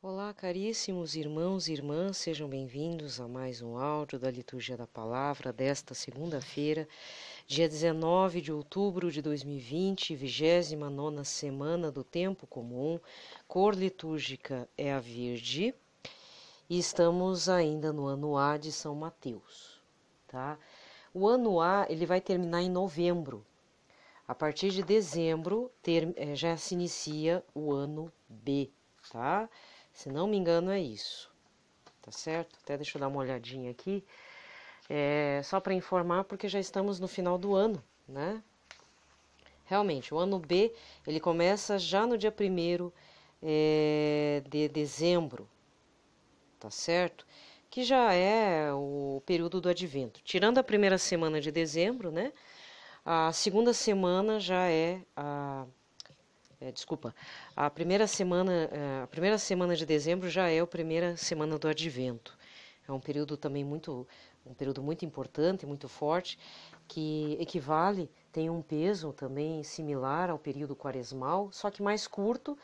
Olá, caríssimos irmãos e irmãs, sejam bem-vindos a mais um áudio da Liturgia da Palavra desta segunda-feira, dia 19 de outubro de 2020, 29ª semana do Tempo Comum, cor litúrgica é a Verde, e estamos ainda no ano A de São Mateus, tá? O ano A, ele vai terminar em novembro. A partir de dezembro, já se inicia o ano B, tá? Se não me engano é isso, tá certo? Até deixa eu dar uma olhadinha aqui, só para informar, porque já estamos no final do ano, né? Realmente, o ano B, ele começa já no dia 1º de dezembro, tá certo? Que já é o período do Advento. Tirando a primeira semana de dezembro, né? A segunda semana já é a primeira semana de dezembro já é a primeira semana do Advento. É um período também um período muito importante, muito forte, que equivale, tem um peso também similar ao período quaresmal, só que mais curto.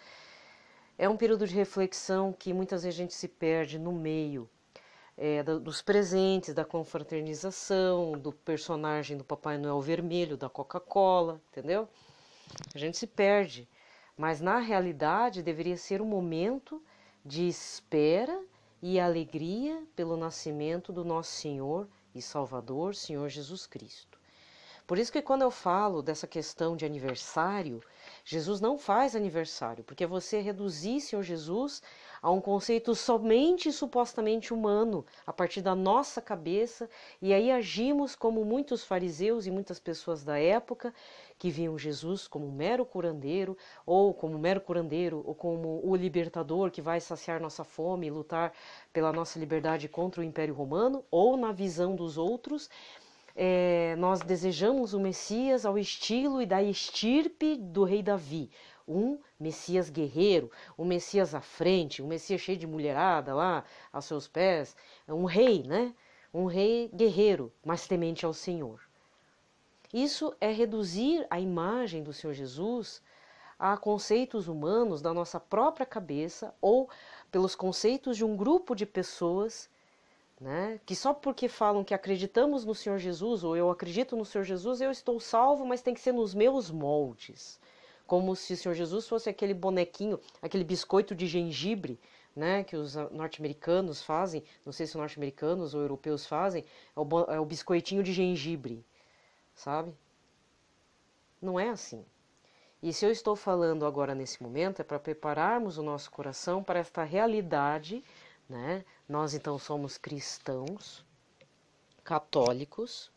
É um período de reflexão que muitas vezes a gente se perde no meio dos presentes, da confraternização, do personagem do Papai Noel vermelho, da Coca-Cola, entendeu? A gente se perde. Mas na realidade deveria ser um momento de espera e alegria pelo nascimento do nosso Senhor e Salvador, Senhor Jesus Cristo. Por isso que quando eu falo dessa questão de aniversário, Jesus não faz aniversário, porque você reduzir Senhor Jesus a um conceito somente e supostamente humano, a partir da nossa cabeça, e aí agimos como muitos fariseus e muitas pessoas da época, que viam Jesus como um mero curandeiro, ou como o libertador que vai saciar nossa fome e lutar pela nossa liberdade contra o Império Romano, ou na visão dos outros, nós desejamos o Messias ao estilo e da estirpe do rei Davi, um Messias guerreiro, um Messias à frente, um Messias cheio de mulherada lá aos seus pés, um rei, né? Um rei guerreiro, mas temente ao Senhor. Isso é reduzir a imagem do Senhor Jesus a conceitos humanos da nossa própria cabeça ou pelos conceitos de um grupo de pessoas, né, que só porque falam que acreditamos no Senhor Jesus, ou eu acredito no Senhor Jesus, eu estou salvo, mas tem que ser nos meus moldes. Como se o Senhor Jesus fosse aquele bonequinho, aquele biscoito de gengibre, né, que os norte-americanos fazem, não sei se norte-americanos ou europeus fazem, é o biscoitinho de gengibre, sabe? Não é assim. E se eu estou falando agora nesse momento, é para prepararmos o nosso coração para esta realidade, né? Nós então somos cristãos, católicos,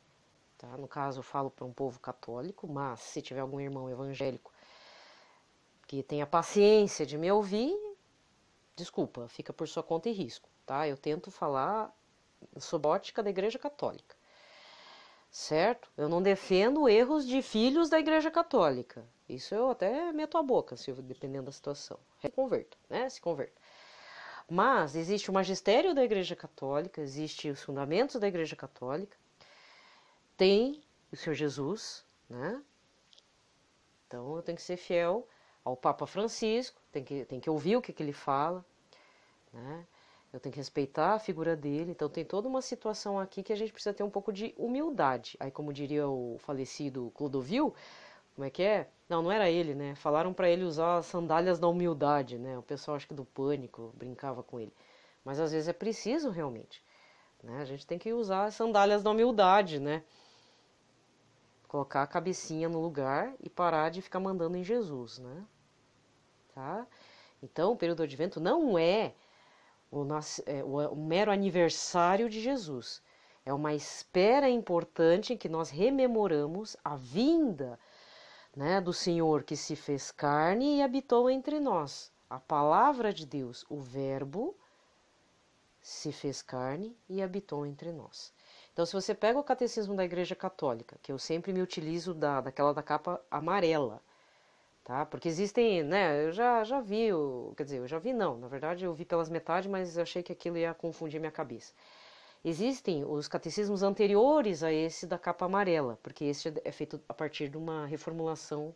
tá? No caso eu falo para um povo católico, mas se tiver algum irmão evangélico que tenha paciência de me ouvir, desculpa, fica por sua conta e risco, tá? Eu tento falar sob a ótica da Igreja Católica, certo? Eu não defendo erros de filhos da Igreja Católica. Isso eu até meto a boca, se dependendo da situação. Reconverto, né? Se converta. Mas existe o magistério da Igreja Católica, existe os fundamentos da Igreja Católica, tem o Senhor Jesus, né? Então eu tenho que ser fiel ao Papa Francisco, tem que ouvir o que ele fala, né? Eu tenho que respeitar a figura dele, então tem toda uma situação aqui que a gente precisa ter um pouco de humildade. Aí, como diria o falecido Clodovil, como é que é? Não era ele, né? Falaram para ele usar as sandálias da humildade, né? O pessoal, acho que do Pânico, brincava com ele. Mas às vezes é preciso realmente, né? A gente tem que usar as sandálias da humildade, né? Colocar a cabecinha no lugar e parar de ficar mandando em Jesus, né? Tá? Então, o período do Advento não é o mero aniversário de Jesus. É uma espera importante em que nós rememoramos a vinda, né, do Senhor que se fez carne e habitou entre nós. A palavra de Deus, o Verbo, se fez carne e habitou entre nós. Então, se você pega o Catecismo da Igreja Católica, que eu sempre me utilizo daquela da capa amarela, tá? Porque existem, né, eu já vi, quer dizer, eu já vi não, na verdade eu vi pelas metades, mas eu achei que aquilo ia confundir minha cabeça. Existem os catecismos anteriores a esse da capa amarela, porque esse é feito a partir de uma reformulação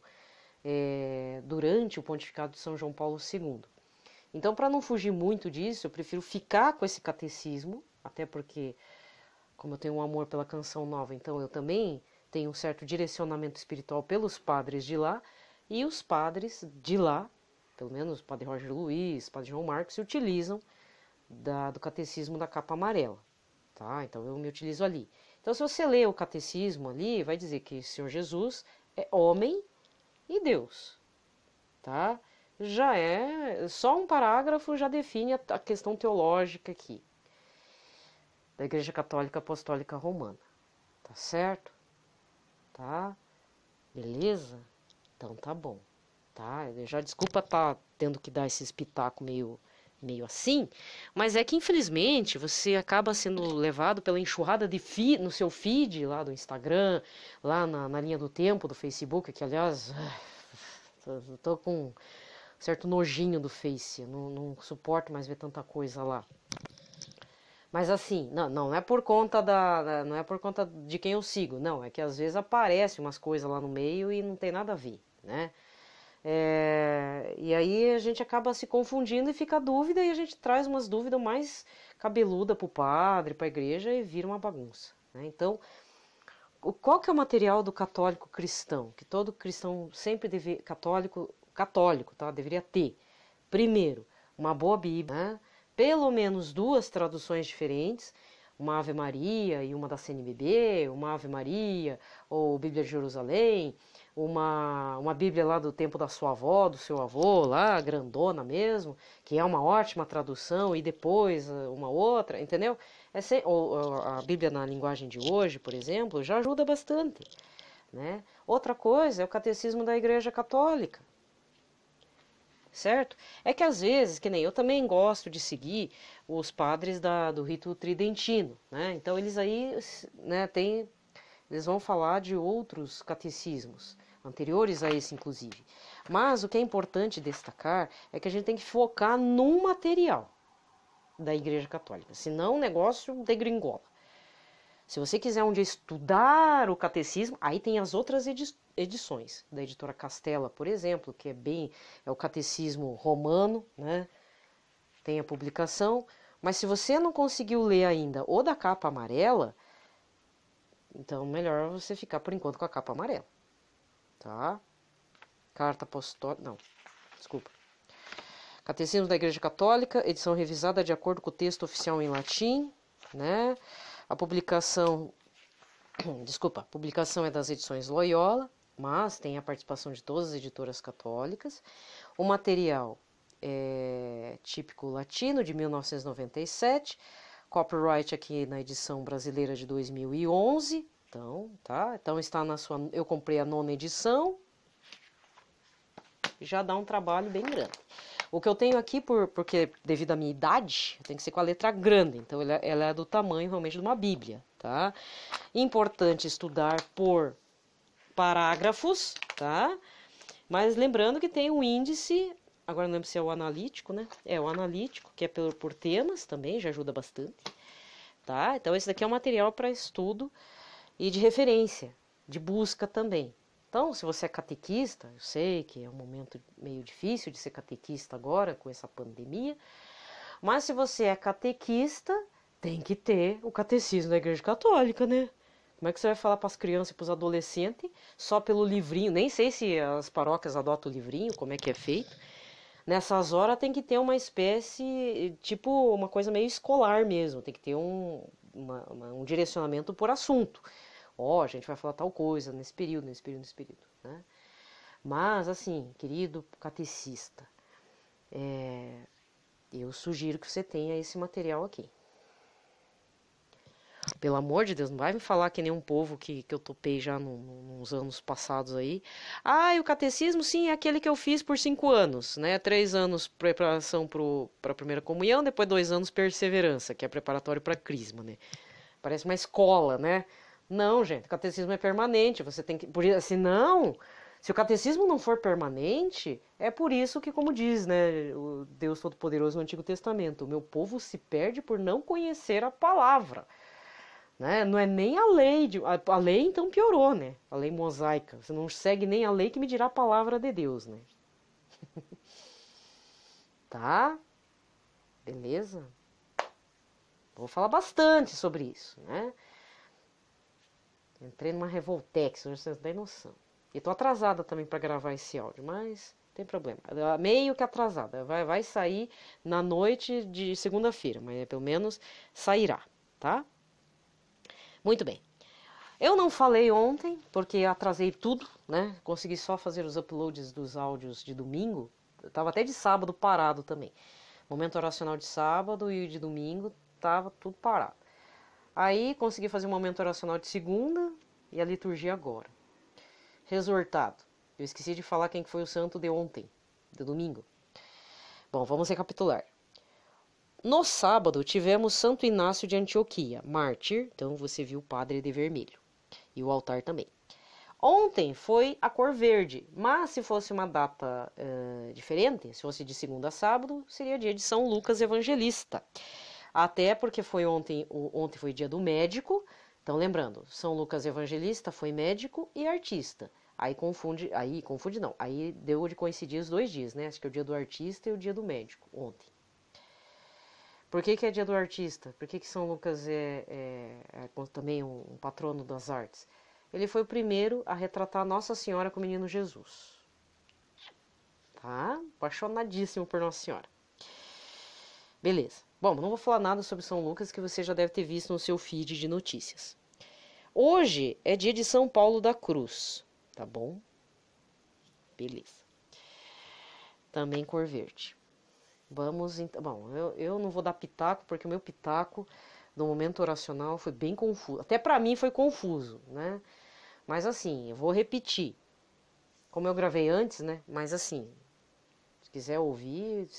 durante o pontificado de São João Paulo II. Então, para não fugir muito disso, eu prefiro ficar com esse catecismo, até porque, como eu tenho um amor pela Canção Nova, então eu também tenho um certo direcionamento espiritual pelos padres de lá, e os padres de lá, pelo menos o padre Roger Luiz, o padre João Marcos, se utilizam do catecismo da capa amarela, tá? Então eu me utilizo ali. Então, se você lê o catecismo ali, vai dizer que o Senhor Jesus é homem e Deus, tá? Já é, só um parágrafo já define a questão teológica aqui, da Igreja Católica Apostólica Romana, tá certo? Tá? Beleza? Então tá bom, tá? Eu já desculpa tá tendo que dar esse espetáculo meio assim, mas é que infelizmente você acaba sendo levado pela enxurrada de feed, no seu feed lá do Instagram, lá na linha do tempo do Facebook, que aliás, tô com um certo nojinho do Face, não suporto mais ver tanta coisa lá. Mas assim, não é por conta não é por conta de quem eu sigo, não, é que às vezes aparece umas coisas lá no meio e não tem nada a ver, né? E aí a gente acaba se confundindo e fica a dúvida e a gente traz umas dúvidas mais cabeludas para o padre, para a igreja e vira uma bagunça, né? Então, qual que é o material do católico cristão? Que todo cristão sempre católico, tá? Deveria ter. Primeiro, uma boa Bíblia, né? Pelo menos 2 traduções diferentes, uma Ave Maria e uma da CNBB, uma Ave Maria ou Bíblia de Jerusalém, uma Bíblia lá do tempo da sua avó, do seu avô, lá, grandona mesmo, que é uma ótima tradução, e depois uma outra, entendeu? Ou a Bíblia na linguagem de hoje, por exemplo, já ajuda bastante, né? Outra coisa é o catecismo da Igreja Católica, certo? É que às vezes, que nem eu também gosto de seguir os padres do rito tridentino, né? Então eles aí, né, eles vão falar de outros catecismos, anteriores a esse inclusive. Mas o que é importante destacar é que a gente tem que focar num material da Igreja Católica, senão o negócio degringola. Se você quiser um dia estudar o catecismo, aí tem as outras edições, da editora Castela, por exemplo, que é o catecismo romano, né? Tem a publicação, mas se você não conseguiu ler ainda o da capa amarela, então melhor você ficar por enquanto com a capa amarela, tá? Carta apostólica, não, desculpa. Catecismo da Igreja Católica, edição revisada de acordo com o texto oficial em latim, né? A publicação é das edições Loyola, mas tem a participação de todas as editoras católicas. O material é típico latino, de 1997, copyright aqui na edição brasileira de 2011, então, tá? Então está eu comprei a 9ª edição, já dá um trabalho bem grande. O que eu tenho aqui, porque devido à minha idade, tem que ser com a letra grande, então ela é do tamanho realmente de uma Bíblia, tá? Importante estudar por parágrafos, tá? Mas lembrando que tem um índice, agora não lembro se é o analítico, né? É o analítico, que é por temas também, já ajuda bastante, tá? Então esse daqui é um material para estudo e de referência, de busca também. Então, se você é catequista, eu sei que é um momento meio difícil de ser catequista agora, com essa pandemia, mas se você é catequista, tem que ter o catecismo da Igreja Católica, né? Como é que você vai falar para as crianças e para os adolescentes só pelo livrinho? Nem sei se as paróquias adotam o livrinho, como é que é feito. Nessas horas tem que ter uma espécie, tipo uma coisa meio escolar mesmo, tem que ter um direcionamento por assunto. A gente vai falar tal coisa nesse período, né? Mas, assim, querido catecista, eu sugiro que você tenha esse material aqui. Pelo amor de Deus, não vai me falar que nem um povo que eu topei já nos anos passados aí. O catecismo, sim, é aquele que eu fiz por 5 anos, né? 3 anos preparação para a primeira comunhão, depois 2 anos perseverança, que é preparatório para crisma, né? Parece uma escola, né? Não, gente, o catecismo é permanente, você tem que... Senão, se o catecismo não for permanente, é por isso que, como diz, né, o Deus Todo-Poderoso no Antigo Testamento, o meu povo se perde por não conhecer a palavra, né? Não é nem a lei, a lei então piorou, né? A lei mosaica, você não segue nem a lei que me dirá a palavra de Deus, né? tá? Beleza? Vou falar bastante sobre isso, né? Entrei numa Revoltex, hoje vocês não têm noção. E tô atrasada também para gravar esse áudio, mas não tem problema. Meio que atrasada. Vai sair na noite de segunda-feira, mas pelo menos sairá, tá? Muito bem. Eu não falei ontem, porque atrasei tudo, né? Consegui só fazer os uploads dos áudios de domingo. Eu tava até de sábado parado também. Momento oracional de sábado e de domingo tava tudo parado. Aí consegui fazer um momento oracional de segunda e a liturgia agora. Resultado. Eu esqueci de falar quem foi o santo de ontem, de domingo. Bom, vamos recapitular. No sábado tivemos Santo Inácio de Antioquia, mártir. Então você viu o padre de vermelho. E o altar também. Ontem foi a cor verde, mas se fosse uma data diferente, se fosse de segunda a sábado, seria dia de São Lucas Evangelista. Até porque foi ontem foi dia do médico. Então, lembrando, São Lucas Evangelista foi médico e artista. Aí confunde não. Aí deu de coincidir os 2 dias, né? Acho que é o dia do artista e o dia do médico, ontem. Por que é dia do artista? Por que São Lucas é também um patrono das artes? Ele foi o primeiro a retratar Nossa Senhora com o menino Jesus. Tá? Apaixonadíssimo por Nossa Senhora. Beleza. Bom, não vou falar nada sobre São Lucas que você já deve ter visto no seu feed de notícias. Hoje é dia de São Paulo da Cruz, tá bom? Beleza. Também cor verde. Vamos então. Bom, eu não vou dar pitaco, porque o meu pitaco no momento oracional foi bem confuso. Até para mim foi confuso, né? Mas assim, eu vou repetir. Como eu gravei antes, né? Mas assim, se quiser ouvir,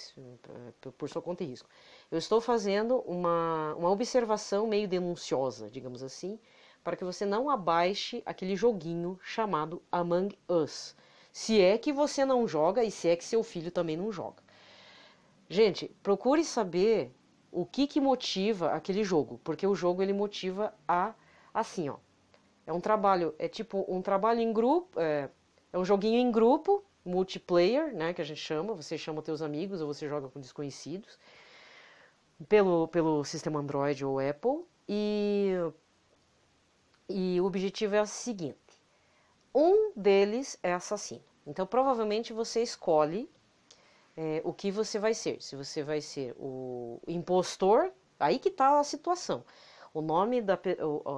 por sua conta e risco. Eu estou fazendo uma observação meio denunciosa, digamos assim, para que você não abaixe aquele joguinho chamado Among Us. Se é que você não joga e se é que seu filho também não joga. Gente, procure saber o que motiva aquele jogo, porque o jogo ele motiva assim, ó. É um trabalho, é tipo um trabalho em grupo, é um joguinho em grupo, multiplayer, né, que a gente chama, você chama teus amigos ou você joga com desconhecidos, pelo sistema Android ou Apple, e o objetivo é o seguinte, um deles é assassino, então provavelmente você escolhe o que você vai ser, se você vai ser o impostor, aí que tá a situação. O nome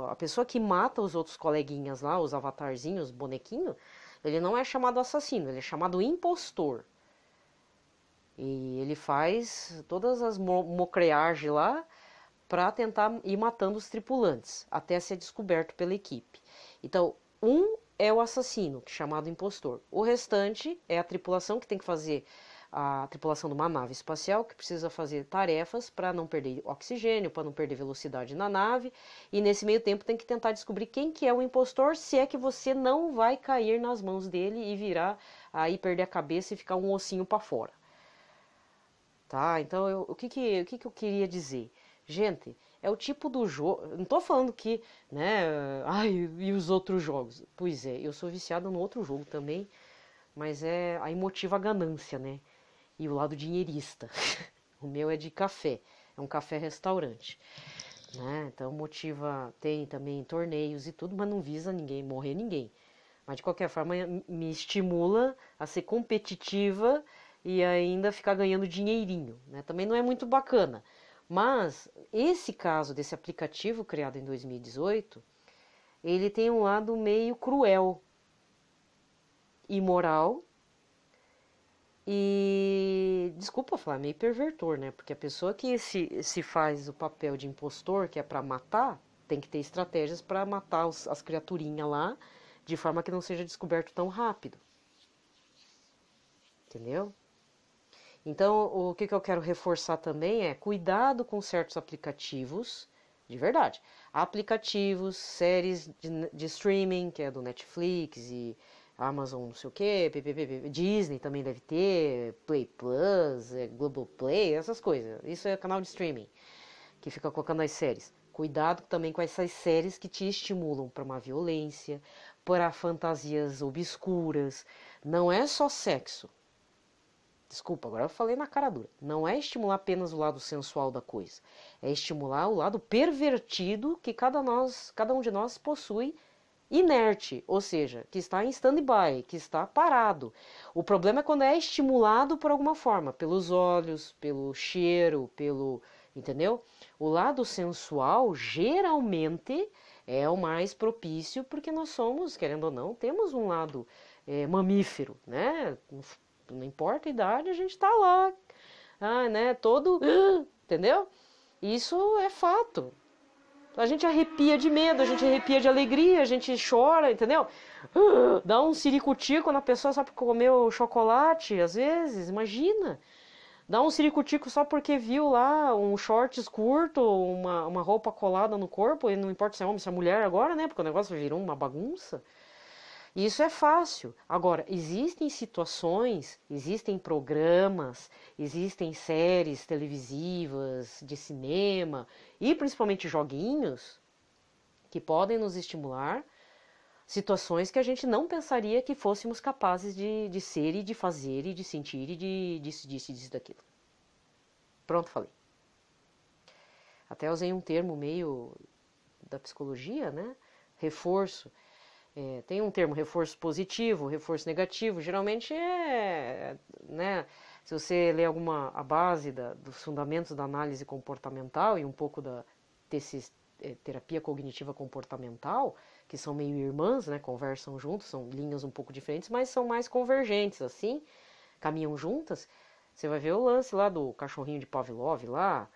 a pessoa que mata os outros coleguinhas lá, os avatarzinhos, os bonequinhos, ele não é chamado assassino, ele é chamado impostor. E ele faz todas as mocreagens lá para tentar ir matando os tripulantes, até ser descoberto pela equipe. Então, um é o assassino, chamado impostor. O restante é a tripulação que tem que fazer a tripulação de uma nave espacial que precisa fazer tarefas para não perder oxigênio, para não perder velocidade na nave, e nesse meio tempo tem que tentar descobrir quem que é o impostor, se é que você não vai cair nas mãos dele e virar aí perder a cabeça e ficar um ossinho para fora. Tá? Então, o que eu queria dizer? Gente, é o tipo do jogo. Não tô falando que, né? Ai, e os outros jogos? Pois é, eu sou viciado no outro jogo também, mas aí motiva a ganância, né? E o lado dinheirista. O meu é de café, é um café-restaurante. Né? Então motiva, tem também torneios e tudo, mas não visa morrer ninguém. Mas de qualquer forma me estimula a ser competitiva e ainda ficar ganhando dinheirinho. Né? Também não é muito bacana. Mas esse caso desse aplicativo criado em 2018, ele tem um lado meio cruel, imoral. E, desculpa falar, meio pervertor, né? Porque a pessoa que se faz o papel de impostor, que é para matar, tem que ter estratégias para matar as criaturinhas lá, de forma que não seja descoberto tão rápido. Entendeu? Então, o que eu quero reforçar também é cuidado com certos aplicativos, de verdade. Aplicativos, séries de streaming, que é do Netflix e Amazon não sei o que, Disney também deve ter, Play Plus, Globoplay, essas coisas. Isso é canal de streaming, que fica colocando as séries. Cuidado também com essas séries que te estimulam para uma violência, para fantasias obscuras. Não é só sexo. Desculpa, agora eu falei na cara dura. Não é estimular apenas o lado sensual da coisa. É estimular o lado pervertido que cada um de nós possui inerte, ou seja, que está em stand-by, que está parado. O problema é quando é estimulado por alguma forma, pelos olhos, pelo cheiro, entendeu? O lado sensual geralmente é o mais propício porque nós somos, querendo ou não, temos um lado mamífero, né? Não importa a idade, a gente está lá, né? Todo, entendeu? Isso é fato. A gente arrepia de medo, a gente arrepia de alegria, a gente chora, entendeu? Dá um ciricutico na pessoa só porque comeu chocolate, às vezes, imagina. Dá um ciricutico só porque viu lá um shorts curto, uma roupa colada no corpo, e não importa se é homem, se é mulher agora, né? Porque o negócio virou uma bagunça. E isso é fácil. Agora, existem situações, existem programas, existem séries televisivas, de cinema e principalmente joguinhos que podem nos estimular situações que a gente não pensaria que fôssemos capazes de ser e de fazer e de sentir e disso, daquilo. Pronto, falei. Até usei um termo meio da psicologia, né? Reforço. Tem um termo reforço positivo, reforço negativo. Geralmente né? Se você lê a base dos fundamentos da análise comportamental e um pouco desses terapia cognitiva comportamental, que são meio irmãs, né? Conversam juntos, são linhas um pouco diferentes, mas são mais convergentes, assim, caminham juntas. Você vai ver o lance lá do cachorrinho de Pavlov lá,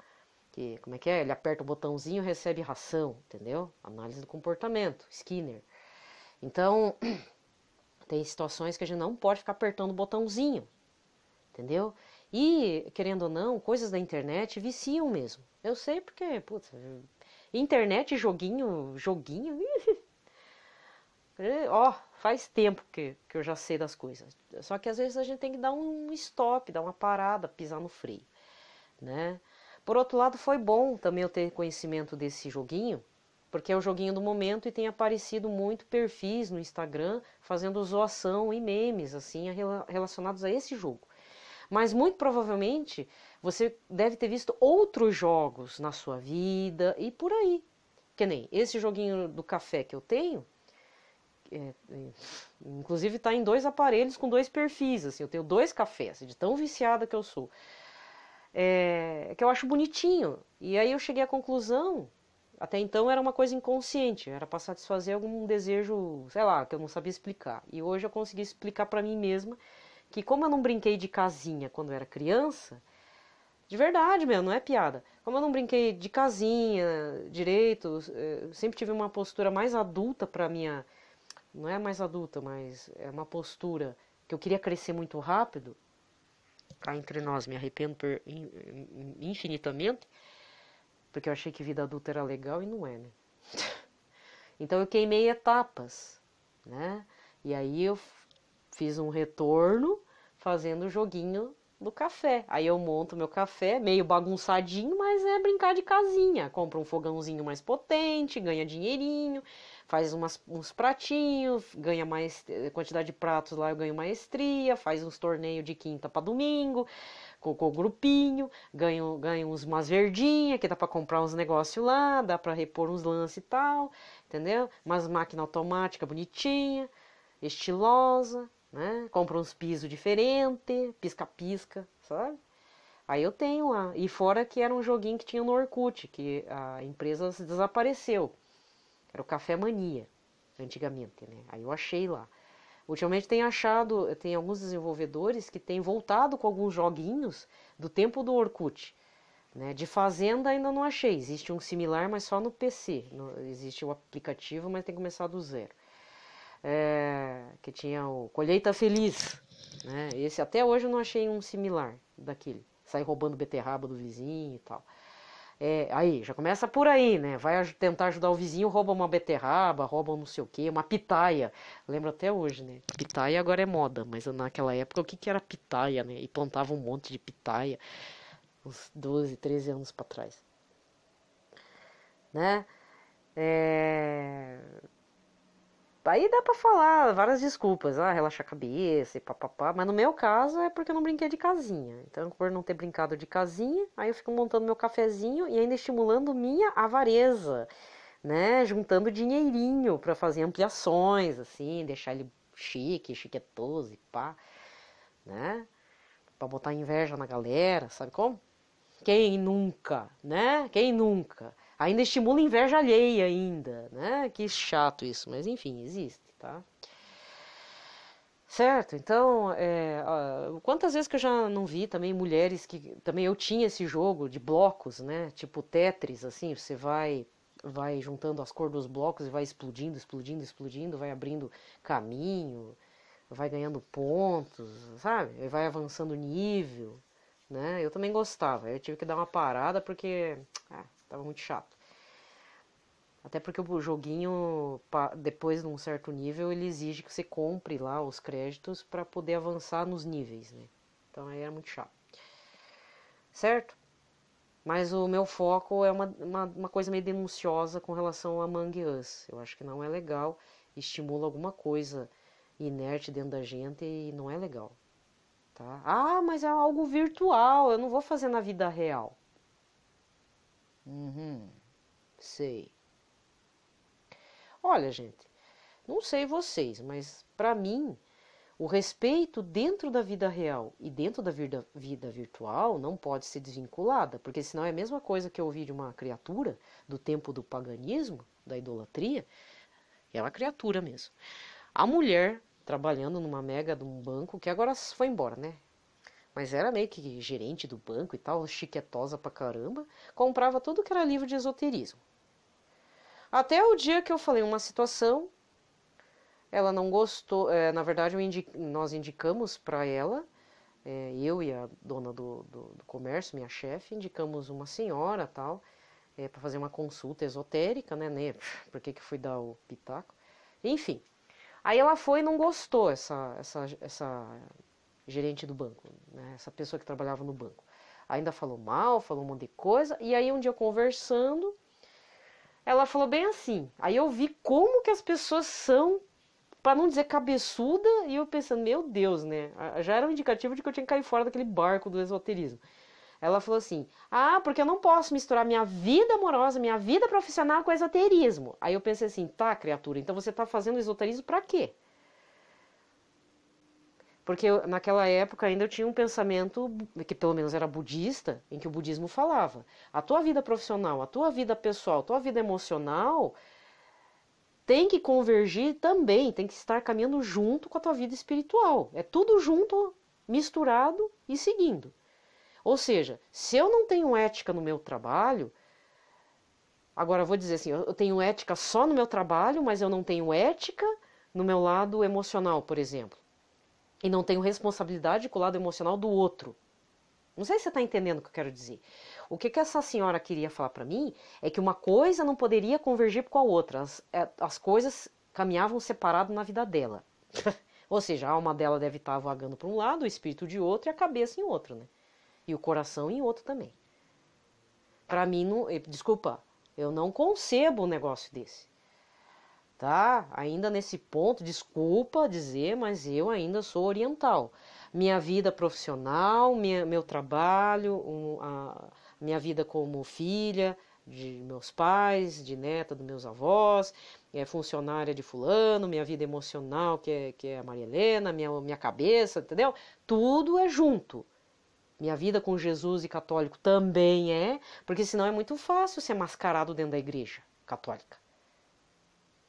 que, como é que é? Ele aperta o botãozinho e recebe ração, entendeu? Análise do comportamento, Skinner. Então, tem situações que a gente não pode ficar apertando o botãozinho, entendeu? E, querendo ou não, coisas da internet viciam mesmo. Eu sei porque, putz, internet, joguinho, ó, faz tempo que eu já sei das coisas. Só que às vezes a gente tem que dar um stop, dar uma parada, pisar no freio, né? Por outro lado, foi bom também eu ter conhecimento desse joguinho, porque é o joguinho do momento e tem aparecido muito perfis no Instagram fazendo zoação e memes assim relacionados a esse jogo. Mas muito provavelmente você deve ter visto outros jogos na sua vida e por aí. Que nem esse joguinho do café que eu tenho, inclusive está em 2 aparelhos com 2 perfis. Assim, eu tenho 2 cafés, de tão viciada que eu sou. Que eu acho bonitinho. E aí eu cheguei à conclusão. Até então era uma coisa inconsciente, era para satisfazer algum desejo, sei lá, que eu não sabia explicar. E hoje eu consegui explicar para mim mesma que como eu não brinquei de casinha quando eu era criança, de verdade mesmo, não é piada. Como eu não brinquei de casinha direito, sempre tive uma postura mais adulta para minha, não é mais adulta, mas é uma postura que eu queria crescer muito rápido. Cá entre nós, me arrependo infinitamente. Porque eu achei que vida adulta era legal e não é, né? Então eu queimei etapas, né? E aí eu fiz um retorno fazendo o joguinho do café. Aí eu monto meu café, meio bagunçadinho, mas é brincar de casinha. Compra um fogãozinho mais potente, ganha dinheirinho, faz uns pratinhos, ganha mais quantidade de pratos lá, eu ganho maestria, faz uns torneios de quinta para domingo, com o grupinho, ganho umas verdinhas, que dá para comprar uns negócios lá, dá para repor uns lances e tal, entendeu? Umas máquinas automáticas bonitinha, estilosa, né? Compra uns pisos diferentes, pisca-pisca, sabe? Aí eu tenho lá. E fora que era um joguinho que tinha no Orkut, que a empresa desapareceu. Era o Café Mania, antigamente, né? Aí eu achei lá. Ultimamente tem alguns desenvolvedores que têm voltado com alguns joguinhos do tempo do Orkut. Né? De Fazenda ainda não achei, existe um similar, mas só no PC. Existe o aplicativo, mas tem que começar do zero. Que tinha o Colheita Feliz. Né? Esse até hoje eu não achei um similar daquele. Sai roubando beterraba do vizinho e tal. Aí, já começa por aí, né? Vai tentar ajudar o vizinho, rouba uma beterraba, rouba um não sei o quê, uma pitaia. Lembro até hoje, né? Pitaia agora é moda, mas naquela época o que era pitaia, né? E plantava um monte de pitaia, uns 12, 13 anos para trás. Né? Aí dá pra falar várias desculpas, relaxar a cabeça e papapá, mas no meu caso é porque eu não brinquei de casinha. Então, por não ter brincado de casinha, aí eu fico montando meu cafezinho e ainda estimulando minha avareza, né? Juntando dinheirinho pra fazer ampliações, assim, deixar ele chique, chiquetoso e pá, né? Pra botar inveja na galera, sabe como? Quem nunca, né? Quem nunca? Ainda estimula inveja alheia ainda, né? Que chato isso, mas enfim, existe, tá? Certo, então, quantas vezes que eu já não vi também mulheres que... Também eu tinha esse jogo de blocos, né? Tipo Tetris, assim, você vai juntando as cores dos blocos e vai explodindo, explodindo, explodindo, vai abrindo caminho, vai ganhando pontos, sabe? E vai avançando o nível, né? Eu também gostava, eu tive que dar uma parada porque tava muito chato. Até porque o joguinho, depois de um certo nível, ele exige que você compre lá os créditos para poder avançar nos níveis, né? Então aí era muito chato. Certo? Mas o meu foco é uma coisa meio denunciosa com relação a Among Us. Eu acho que não é legal, estimula alguma coisa inerte dentro da gente e não é legal. Tá? Ah, mas é algo virtual, eu não vou fazer na vida real. Sei. Olha, gente, não sei vocês, mas para mim, o respeito dentro da vida real e dentro da vida virtual não pode ser desvinculada, porque senão é a mesma coisa que eu ouvi de uma criatura do tempo do paganismo, da idolatria, é uma criatura mesmo. A mulher trabalhando numa mega de um banco, que agora foi embora, né? Mas era meio que gerente do banco e tal, chiquetosa pra caramba, comprava tudo que era livro de esoterismo. Até o dia que eu falei uma situação, ela não gostou, na verdade nós indicamos para ela, eu e a dona do comércio, minha chefe, indicamos uma senhora tal, para fazer uma consulta esotérica, né? Por que fui dar o pitaco? Enfim, aí ela foi e não gostou, essa gerente do banco, né? Essa pessoa que trabalhava no banco. Ainda falou mal, falou um monte de coisa, e aí um dia conversando, ela falou bem assim, aí eu vi como que as pessoas são, para não dizer cabeçuda, e eu pensando, meu Deus, né? Já era um indicativo de que eu tinha que cair fora daquele barco do esoterismo. Ela falou assim, porque eu não posso misturar minha vida amorosa, minha vida profissional com esoterismo. Aí eu pensei assim, tá, criatura, então você tá fazendo esoterismo para quê? Porque naquela época ainda eu tinha um pensamento, que pelo menos era budista, em que o budismo falava, a tua vida profissional, a tua vida pessoal, a tua vida emocional tem que convergir também, tem que estar caminhando junto com a tua vida espiritual. É tudo junto, misturado e seguindo. Ou seja, se eu não tenho ética no meu trabalho, agora eu vou dizer assim, eu tenho ética só no meu trabalho, mas eu não tenho ética no meu lado emocional, por exemplo. E não tenho responsabilidade com o lado emocional do outro. Não sei se você está entendendo o que eu quero dizer. O que essa senhora queria falar para mim é que uma coisa não poderia convergir com a outra. As coisas caminhavam separado na vida dela. Ou seja, a alma dela deve estar vagando para um lado, o espírito de outro e a cabeça em outro, né? E o coração em outro também. Para mim, não, desculpa, eu não concebo um negócio desse. Tá? Ainda nesse ponto, desculpa dizer, mas eu ainda sou oriental. Minha vida profissional, meu trabalho, minha vida como filha de meus pais, de neta dos meus avós, funcionária de fulano, minha vida emocional, que é a Maria Helena, minha cabeça, entendeu? Tudo é junto. Minha vida com Jesus e católico também porque senão é muito fácil ser mascarado dentro da igreja católica.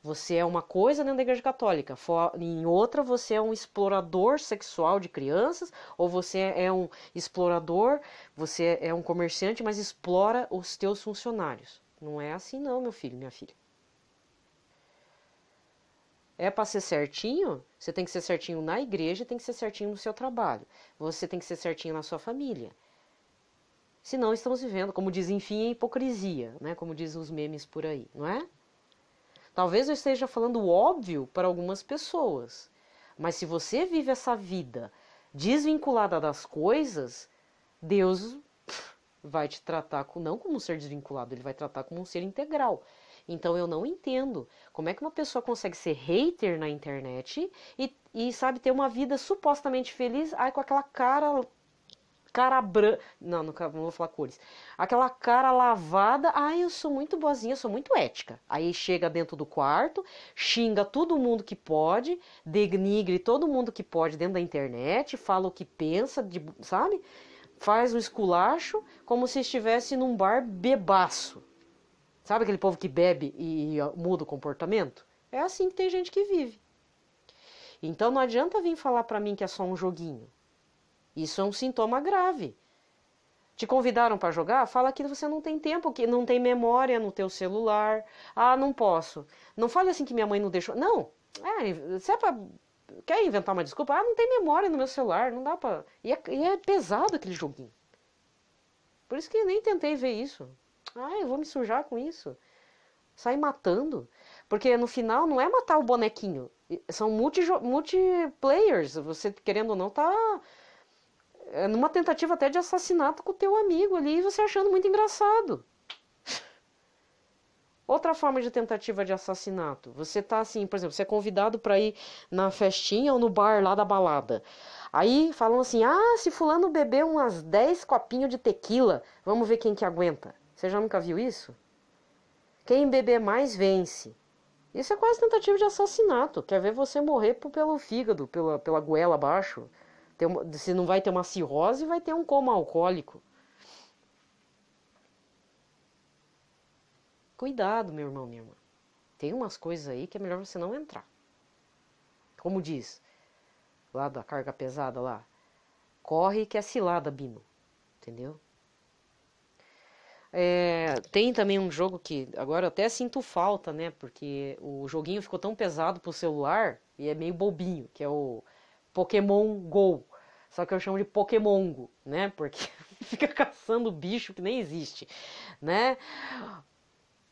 Você é uma coisa dentro da igreja católica, em outra você é um explorador sexual de crianças, ou você é um explorador, você é um comerciante, mas explora os teus funcionários. Não é assim não, meu filho, minha filha. É para ser certinho, você tem que ser certinho na igreja, tem que ser certinho no seu trabalho. Você tem que ser certinho na sua família. Senão estamos vivendo, como diz, enfim, a hipocrisia, né? Como dizem os memes por aí, não é? Talvez eu esteja falando óbvio para algumas pessoas, mas se você vive essa vida desvinculada das coisas, Deus vai te tratar não como um ser desvinculado, ele vai tratar como um ser integral. Então eu não entendo como é que uma pessoa consegue ser hater na internet e sabe, ter uma vida supostamente feliz, ai, com aquela cara branca, não vou falar cores, aquela cara lavada, ai, eu sou muito boazinha, eu sou muito ética. Aí chega dentro do quarto, xinga todo mundo que pode, denigre todo mundo que pode dentro da internet, fala o que pensa, sabe? Faz um esculacho como se estivesse num bar bebaço. Sabe aquele povo que bebe e muda o comportamento? É assim que tem gente que vive. Então não adianta vir falar pra mim que é só um joguinho. Isso é um sintoma grave. Te convidaram para jogar? Fala que você não tem tempo, que não tem memória no teu celular. Ah, não posso. Não fale assim que minha mãe não deixou. Não. Se é pra... Quer inventar uma desculpa? Ah, não tem memória no meu celular, não dá pra... E é pesado aquele joguinho. Por isso que nem tentei ver isso. Ah, eu vou me sujar com isso. Sai matando. Porque no final não é matar o bonequinho. São multiplayers. Você, querendo ou não, tá numa tentativa até de assassinato com o teu amigo ali e você achando muito engraçado. Outra forma de tentativa de assassinato. Você tá assim, por exemplo, você é convidado para ir na festinha ou no bar lá da balada. Aí falam assim, ah, se fulano beber umas 10 copinhos de tequila, vamos ver quem que aguenta. Você já nunca viu isso? Quem beber mais vence. Isso é quase tentativa de assassinato. Quer ver você morrer pelo fígado, pela goela abaixo. Se não vai ter uma cirrose, vai ter um coma alcoólico. Cuidado, meu irmão, minha irmã. Tem umas coisas aí que é melhor você não entrar. Como diz, lá da carga pesada lá, corre que é cilada, Bino. Entendeu? Tem também um jogo que agora eu até sinto falta, né? Porque o joguinho ficou tão pesado pro celular e é meio bobinho, que é o Pokémon Go. Só que eu chamo de Pokémongo, né? Porque fica caçando bicho que nem existe, né?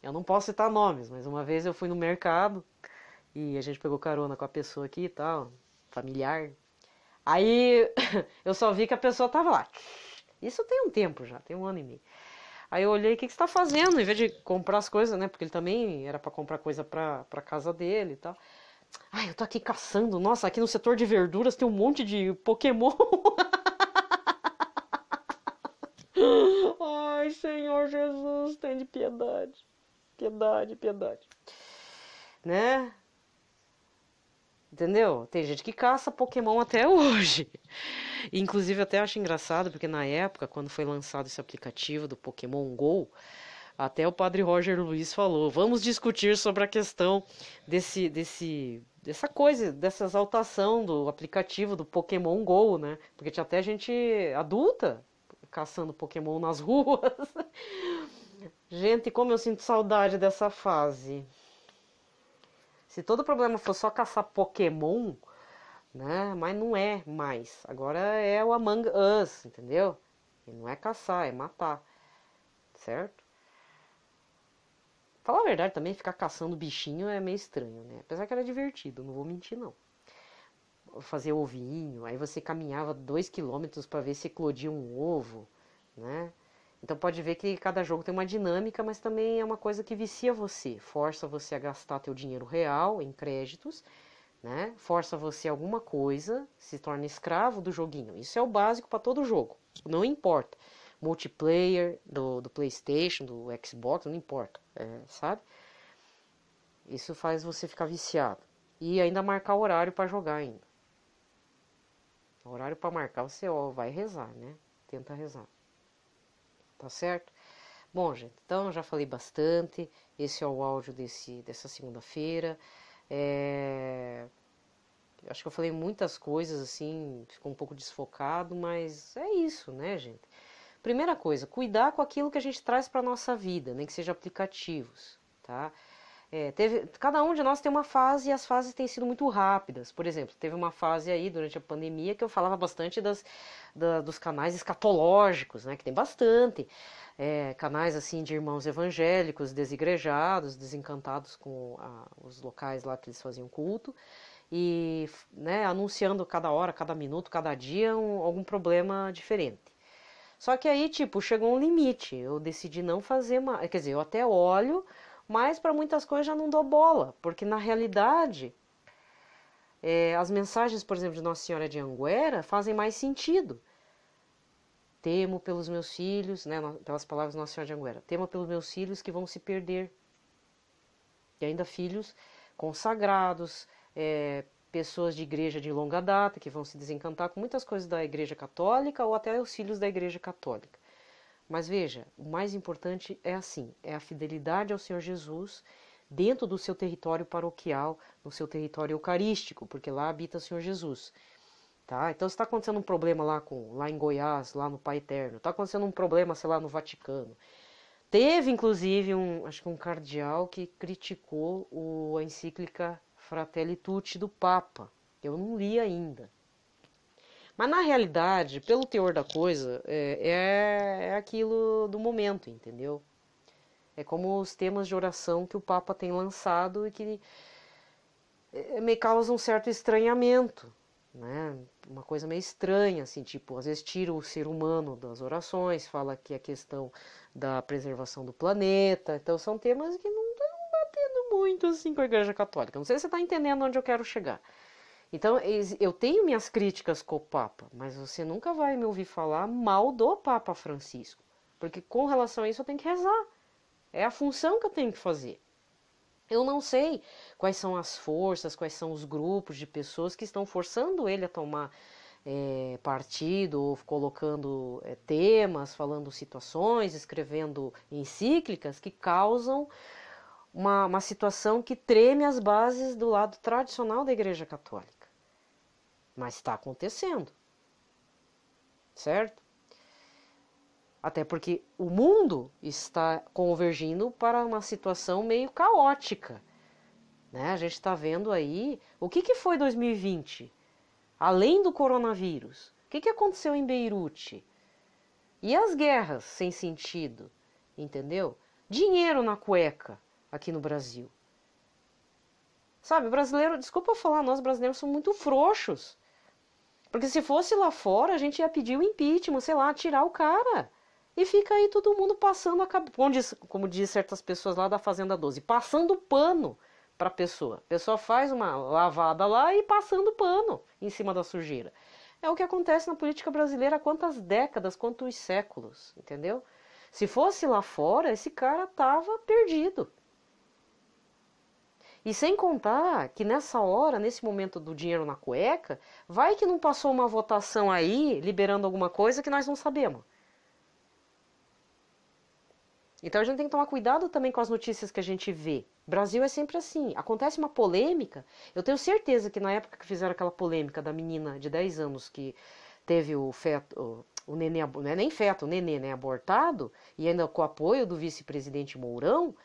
Eu não posso citar nomes, mas uma vez eu fui no mercado e a gente pegou carona com a pessoa aqui e tal, familiar. Aí eu só vi que a pessoa tava lá. Isso tem um tempo já, tem 1 ano e meio. Aí eu olhei, o que você tá fazendo? Em vez de comprar as coisas, né? Porque ele também era pra comprar coisa pra casa dele e tal. Ai, eu tô aqui caçando. Nossa, aqui no setor de verduras tem um monte de Pokémon. Ai, Senhor Jesus, tem de piedade. Piedade, piedade. Né? Entendeu? Tem gente que caça Pokémon até hoje. Inclusive, até acho engraçado, porque na época, quando foi lançado esse aplicativo do Pokémon Go, até o padre Roger Luiz falou: vamos discutir sobre a questão dessa coisa, dessa exaltação do aplicativo do Pokémon Go, né? Porque tinha até gente adulta caçando Pokémon nas ruas. Gente, como eu sinto saudade dessa fase. Se todo problema fosse só caçar Pokémon, né? Mas não é mais. Agora é o Among Us, entendeu? E não é caçar, é matar. Certo? Falar a verdade também, ficar caçando bichinho é meio estranho, né? Apesar que era divertido, não vou mentir não. Fazer ovinho, aí você caminhava 2 quilômetros para ver se eclodia um ovo, né? Então pode ver que cada jogo tem uma dinâmica, mas também é uma coisa que vicia você, força você a gastar teu dinheiro real em créditos, né? Força você a alguma coisa, se torna escravo do joguinho. Isso é o básico para todo jogo, não importa. Multiplayer do PlayStation, do Xbox, não importa, sabe? Isso faz você ficar viciado. E ainda marcar horário para jogar ainda. Horário para marcar, você vai rezar, né? Tenta rezar. Tá certo? Bom, gente, então já falei bastante. Esse é o áudio dessa segunda-feira. Acho que eu falei muitas coisas assim, ficou um pouco desfocado, mas é isso, né, gente? Primeira coisa, cuidar com aquilo que a gente traz para nossa vida, nem que seja aplicativos, tá? Cada um de nós tem uma fase e as fases têm sido muito rápidas. Por exemplo, teve uma fase aí durante a pandemia que eu falava bastante dos canais escatológicos, né? Que tem bastante. Canais assim de irmãos evangélicos, desigrejados, desencantados com os locais lá que eles faziam culto. E né, anunciando cada hora, cada minuto, cada dia algum problema diferente. Só que aí, tipo, chegou um limite. Eu decidi não fazer mais. Quer dizer, eu até olho, mas para muitas coisas já não dou bola, porque na realidade as mensagens, por exemplo, de Nossa Senhora de Anguera fazem mais sentido. Temo pelos meus filhos, né, pelas palavras de Nossa Senhora de Anguera, temo pelos meus filhos que vão se perder. E ainda filhos consagrados, pessoas de igreja de longa data que vão se desencantar com muitas coisas da Igreja Católica ou até os filhos da Igreja Católica. Mas veja, o mais importante é assim, é a fidelidade ao Senhor Jesus dentro do seu território paroquial, no seu território eucarístico, porque lá habita o Senhor Jesus. Tá? Então, se está acontecendo um problema lá em Goiás, lá no Pai Eterno, está acontecendo um problema, sei lá, no Vaticano. Teve, inclusive, acho que um cardeal que criticou a encíclica Fratelli Tutti do Papa. Eu não li ainda. Mas, na realidade, pelo teor da coisa, é aquilo do momento, entendeu? É como os temas de oração que o Papa tem lançado e que me causam um certo estranhamento, né? Uma coisa meio estranha, assim, tipo, às vezes tira o ser humano das orações, fala que a questão da preservação do planeta, então são temas que não estão batendo muito, assim, com a Igreja Católica. Não sei se você está entendendo onde eu quero chegar. Então, eu tenho minhas críticas com o Papa, mas você nunca vai me ouvir falar mal do Papa Francisco, porque com relação a isso eu tenho que rezar. É a função que eu tenho que fazer. Eu não sei quais são as forças, quais são os grupos de pessoas que estão forçando ele a tomar partido, ou colocando temas, falando situações, escrevendo encíclicas que causam uma situação que treme as bases do lado tradicional da Igreja Católica. Mas está acontecendo, certo? Até porque o mundo está convergindo para uma situação meio caótica, né? A gente está vendo aí o que foi 2020, além do coronavírus. O que aconteceu em Beirute? E as guerras sem sentido, entendeu? Dinheiro na cueca aqui no Brasil. Sabe, brasileiro, desculpa falar, nós brasileiros somos muito frouxos. Porque se fosse lá fora, a gente ia pedir o impeachment, sei lá, tirar o cara. E fica aí todo mundo passando a cabeça, como diz certas pessoas lá da Fazenda 12, passando pano para a pessoa. A pessoa faz uma lavada lá e passando pano em cima da sujeira. É o que acontece na política brasileira há quantas décadas, quantos séculos, entendeu? Se fosse lá fora, esse cara tava perdido. E sem contar que nessa hora, nesse momento do dinheiro na cueca, vai que não passou uma votação aí, liberando alguma coisa que nós não sabemos. Então a gente tem que tomar cuidado também com as notícias que a gente vê. Brasil é sempre assim. Acontece uma polêmica. Eu tenho certeza que na época que fizeram aquela polêmica da menina de 10 anos que teve o feto, o nenê, não é nem feto, o nenê, né, abortado, e ainda com o apoio do vice-presidente Mourão,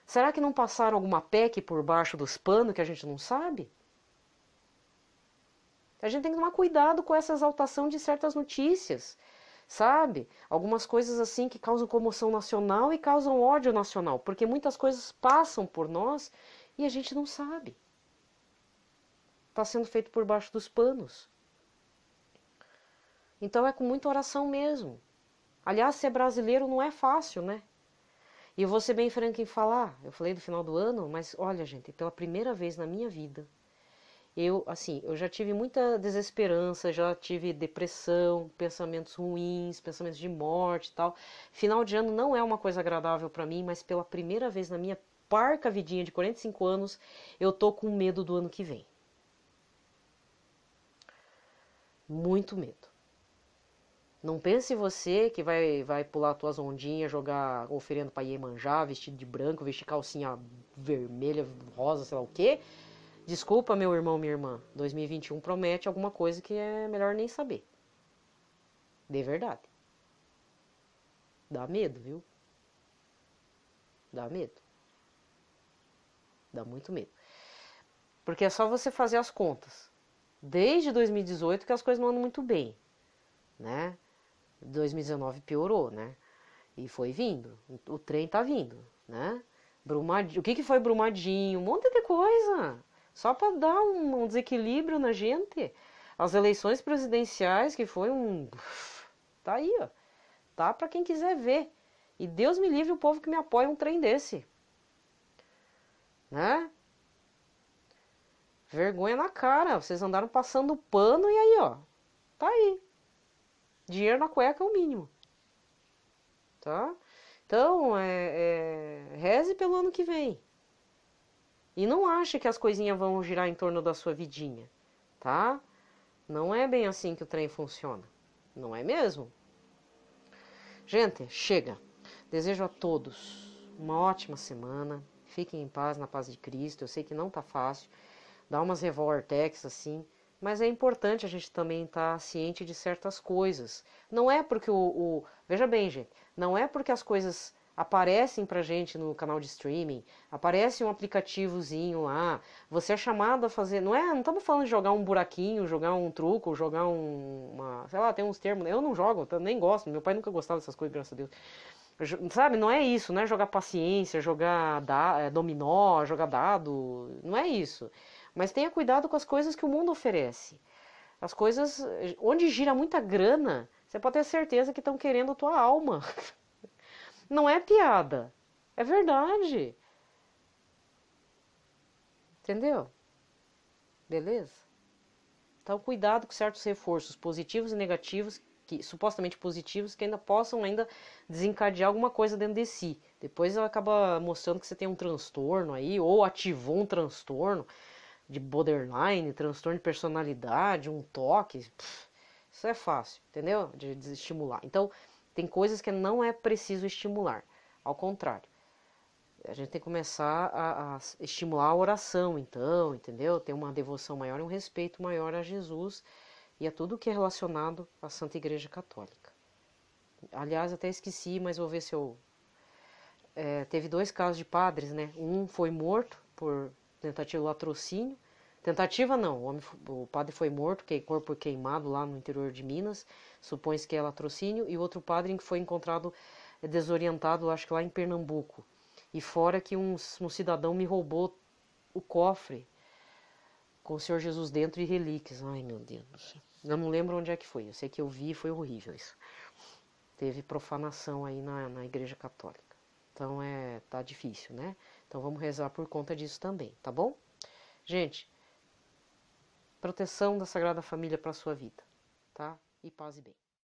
será que não passaram alguma PEC por baixo dos panos que a gente não sabe? A gente tem que tomar cuidado com essa exaltação de certas notícias. Sabe? Algumas coisas assim que causam comoção nacional e causam ódio nacional, porque muitas coisas passam por nós e a gente não sabe. Está sendo feito por baixo dos panos. Então é com muita oração mesmo. Aliás, ser brasileiro não é fácil, né? E eu vou ser bem franca em falar, eu falei do final do ano, mas olha, gente, pela primeira vez na minha vida, eu já tive muita desesperança, já tive depressão, pensamentos ruins, pensamentos de morte e tal. Final de ano não é uma coisa agradável para mim, mas pela primeira vez na minha parca vidinha de 45 anos, eu tô com medo do ano que vem. Muito medo. Não pense você que vai pular tuas ondinhas, jogar oferenda para Iemanjá, vestido de branco, vestir calcinha vermelha, rosa, sei lá o quê. Desculpa, meu irmão, minha irmã, 2021 promete alguma coisa que é melhor nem saber. De verdade. Dá medo, viu? Dá medo. Dá muito medo. Porque é só você fazer as contas. Desde 2018 que as coisas não andam muito bem, né? 2019 piorou, né? E foi vindo. O trem tá vindo, né? O que foi Brumadinho? Um monte de coisa. Só para dar um desequilíbrio na gente. As eleições presidenciais, que foi tá aí, ó. Tá para quem quiser ver. E Deus me livre o povo que me apoia um trem desse. né? Vergonha na cara, vocês andaram passando pano e aí, ó, tá aí. Dinheiro na cueca é o mínimo, tá? Então, reze pelo ano que vem. E não ache que as coisinhas vão girar em torno da sua vidinha, tá? Não é bem assim que o trem funciona. Não é mesmo? Gente, chega. Desejo a todos uma ótima semana. Fiquem em paz, na paz de Cristo. Eu sei que não tá fácil. Dá umas revoltex assim. Mas é importante a gente também estar ciente de certas coisas. Não é porque Veja bem, gente. Não é porque as coisas aparecem pra gente no canal de streaming, aparece um aplicativozinho lá, você é chamado a fazer, não estamos falando de jogar um buraquinho, jogar um truco, jogar sei lá, tem uns termos, eu não jogo, eu nem gosto, meu pai nunca gostava dessas coisas, graças a Deus. Sabe, não é isso, não é jogar paciência, jogar dominó, jogar dado, não é isso. Mas tenha cuidado com as coisas que o mundo oferece. As coisas, onde gira muita grana, você pode ter certeza que estão querendo a tua alma. Não é piada, é verdade. Entendeu? Beleza? Então, cuidado com certos reforços positivos e negativos, supostamente positivos, que ainda possam desencadear alguma coisa dentro de si. Depois ela acaba mostrando que você tem um transtorno aí, ou ativou um transtorno de borderline, transtorno de personalidade, um toque. Isso é fácil, entendeu? De desestimular. Então, tem coisas que não é preciso estimular. Ao contrário. A gente tem que começar a estimular a oração, então, entendeu? Ter uma devoção maior e um respeito maior a Jesus e a tudo que é relacionado à Santa Igreja Católica. Aliás, até esqueci, mas vou ver se eu... teve 2 casos de padres, né? Um foi morto por tentativa de latrocínio. Tentativa não, o padre foi morto, corpo queimado lá no interior de Minas, supõe-se que é latrocínio, e outro padre que foi encontrado desorientado, acho que lá em Pernambuco. E fora que um cidadão me roubou o cofre com o Senhor Jesus dentro e relíquias. Ai, meu Deus do céu. Eu não lembro onde é que foi. Eu sei que eu vi e foi horrível isso. Teve profanação aí na Igreja Católica. Então tá difícil, né? Então vamos rezar por conta disso também, tá bom? Gente, proteção da Sagrada Família para a sua vida, tá? E paz e bem.